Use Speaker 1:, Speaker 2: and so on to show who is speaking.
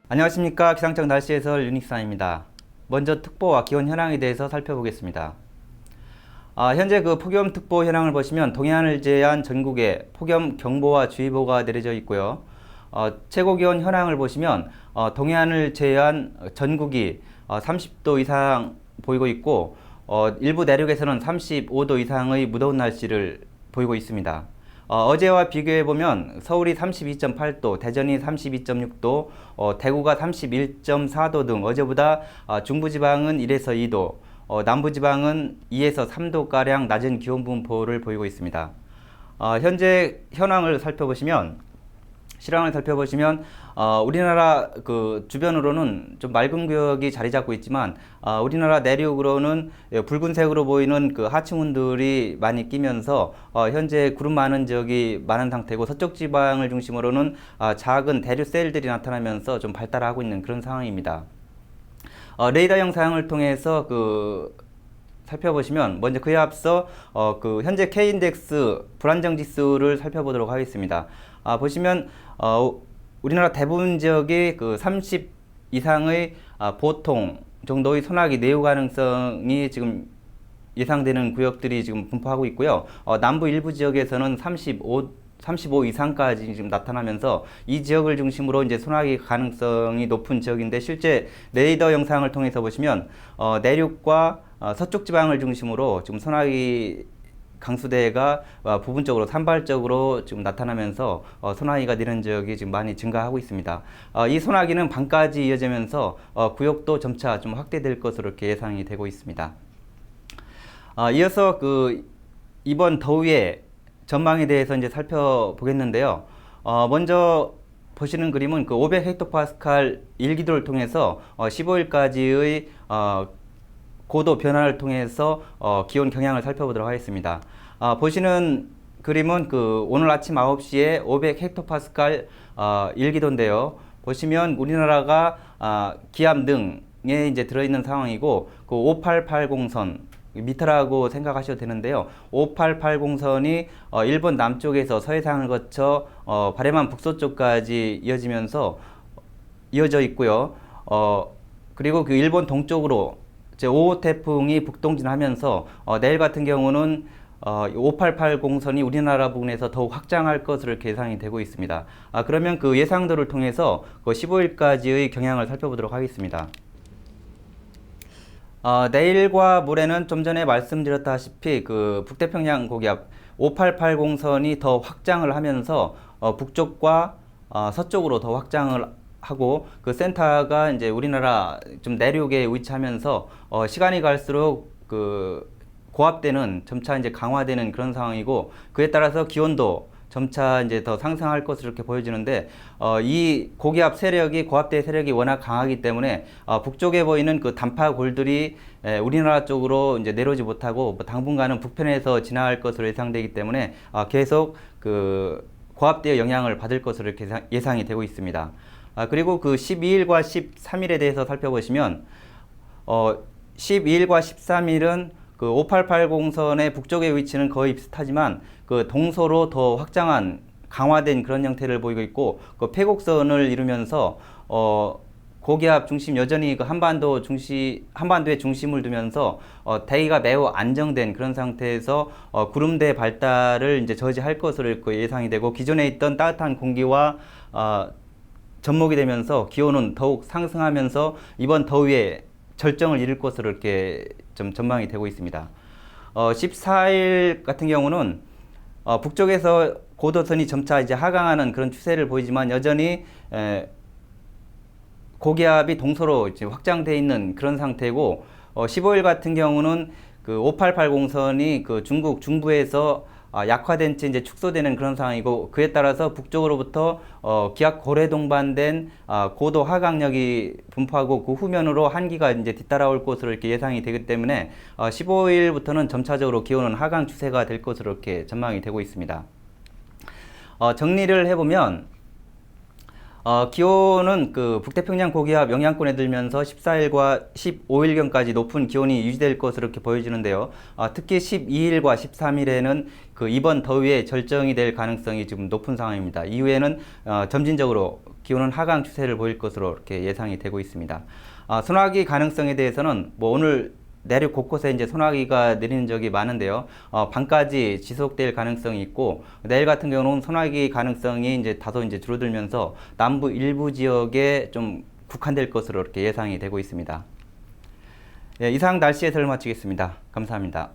Speaker 1: 안녕하십니까. 기상청 날씨 해설 유닉사입니다. 먼저 특보와 기온 현황에 대해서 살펴보겠습니다. 현재 그 폭염특보 현황을 보시면 동해안을 제외한 전국에 폭염경보와 주의보가 내려져 있고요. 최고 기온 현황을 보시면 동해안을 제외한 전국이 30도 이상 보이고 있고 일부 내륙에서는 35도 이상의 무더운 날씨를 보이고 있습니다. 어제와 비교해보면 서울이 32.8도, 대전이 32.6도, 대구가 31.4도 등 어제보다 중부지방은 1에서 2도, 남부지방은 2에서 3도가량 낮은 기온 분포를 보이고 있습니다. 현재 실황을 살펴보시면 우리나라 그 주변으로는 좀 맑은 구역이 자리 잡고 있지만 우리나라 내륙으로는 붉은색으로 보이는 그 하층운들이 많이 끼면서 현재 구름 많은 지역이 많은 상태고, 서쪽 지방을 중심으로는 작은 대류셀들이 나타나면서 좀 발달하고 있는 그런 상황입니다. 레이더 영상을 통해서 살펴보시면 먼저 그에 앞서 현재 K인덱스 불안정 지수를 살펴보도록 하겠습니다. 보시면 우리나라 대부분 지역이 30 이상의 보통 정도의 소나기 내후 가능성이 지금 예상되는 구역들이 지금 분포하고 있고요. 남부 일부 지역에서는 35 이상까지 지금 나타나면서 이 지역을 중심으로 이제 소나기 가능성이 높은 지역인데, 실제 레이더 영상을 통해서 보시면 내륙과 서쪽 지방을 중심으로 지금 소나기 강수대가 부분적으로 산발적으로 지금 나타나면서 소나기가 내리는 지역이 지금 많이 증가하고 있습니다. 이 소나기는 밤까지 이어지면서 구역도 점차 좀 확대될 것으로 이렇게 예상이 되고 있습니다. 이어서 이번 더위의 전망에 대해서 이제 살펴보겠는데요. 먼저 보시는 그림은 500헥토파스칼 일기도를 통해서 15일까지의 고도 변화를 통해서 기온 경향을 살펴보도록 하겠습니다. 보시는 그림은 오늘 아침 9시에 500헥토파스칼 일기도인데요. 보시면 우리나라가 기압 등에 이제 들어있는 상황이고, 5880선 미터라고 생각하셔도 되는데요. 5880선이 일본 남쪽에서 서해상을 거쳐 바레만 북서쪽까지 이어져 있고요. 그리고 일본 동쪽으로 제5호 태풍이 북동진하면서 내일 같은 경우는 5880선이 우리나라 부근에서 더욱 확장할 것으로 예상이 되고 있습니다. 그러면 그 예상도를 통해서 15일까지의 경향을 살펴보도록 하겠습니다. 내일과 모레는 좀 전에 말씀드렸다시피 북태평양 고기압 5880선이 더 확장을 하면서 북쪽과 서쪽으로 더 확장을 하고, 그 센터가 이제 우리나라 좀 내륙에 위치하면서 시간이 갈수록 고압되는 점차 이제 강화되는 그런 상황이고, 그에 따라서 기온도 점차 이제 더 상승할 것으로 이렇게 보여지는데, 이 고기압 세력이 고압대 세력이 워낙 강하기 때문에 북쪽에 보이는 단파골들이 우리나라 쪽으로 이제 내려오지 못하고 당분간은 북편에서 지나갈 것으로 예상되기 때문에 계속 고압대의 영향을 받을 것으로 이렇게 예상이 되고 있습니다. 그리고 12일과 13일에 대해서 살펴보시면 12일과 13일은 5880선의 북쪽의 위치는 거의 비슷하지만 동서로 더 확장한 강화된 그런 형태를 보이고 있고, 패곡선을 이루면서 고기압 중심 여전히 한반도에 중심을 두면서 대기가 매우 안정된 그런 상태에서 구름대 발달을 이제 저지할 것으로 예상이 되고, 기존에 있던 따뜻한 공기와 접목이 되면서 기온은 더욱 상승하면서 이번 더위에 절정을 이룰 것으로 이렇게 좀 전망이 되고 있습니다. 14일 같은 경우는 북쪽에서 고도선이 점차 이제 하강하는 그런 추세를 보이지만, 여전히 고기압이 동서로 이제 확장되어 있는 그런 상태고, 15일 같은 경우는 5880선이 중국 중부에서 약화된 채 이제 축소되는 그런 상황이고, 그에 따라서 북쪽으로부터 기압 고래 동반된 고도 하강력이 분포하고, 그 후면으로 한기가 이제 뒤따라올 것으로 이렇게 예상이 되기 때문에 15일부터는 점차적으로 기온은 하강 추세가 될 것으로 이렇게 전망이 되고 있습니다. 정리를 해보면 기온은 그 북태평양 고기압 영향권에 들면서 14일과 15일경까지 높은 기온이 유지될 것으로 이렇게 보여지는데요. 특히 12일과 13일에는 그 이번 더위의 절정이 될 가능성이 지금 높은 상황입니다. 이후에는 점진적으로 기온은 하강 추세를 보일 것으로 이렇게 예상이 되고 있습니다. 소나기 가능성에 대해서는 뭐 오늘 내륙 곳곳에 이제 소나기가 내리는 적이 많은데요. 밤까지 지속될 가능성이 있고, 내일 같은 경우는 소나기 가능성이 이제 다소 이제 줄어들면서 남부 일부 지역에 좀 국한될 것으로 이렇게 예상이 되고 있습니다. 예, 이상 날씨 해설을 마치겠습니다. 감사합니다.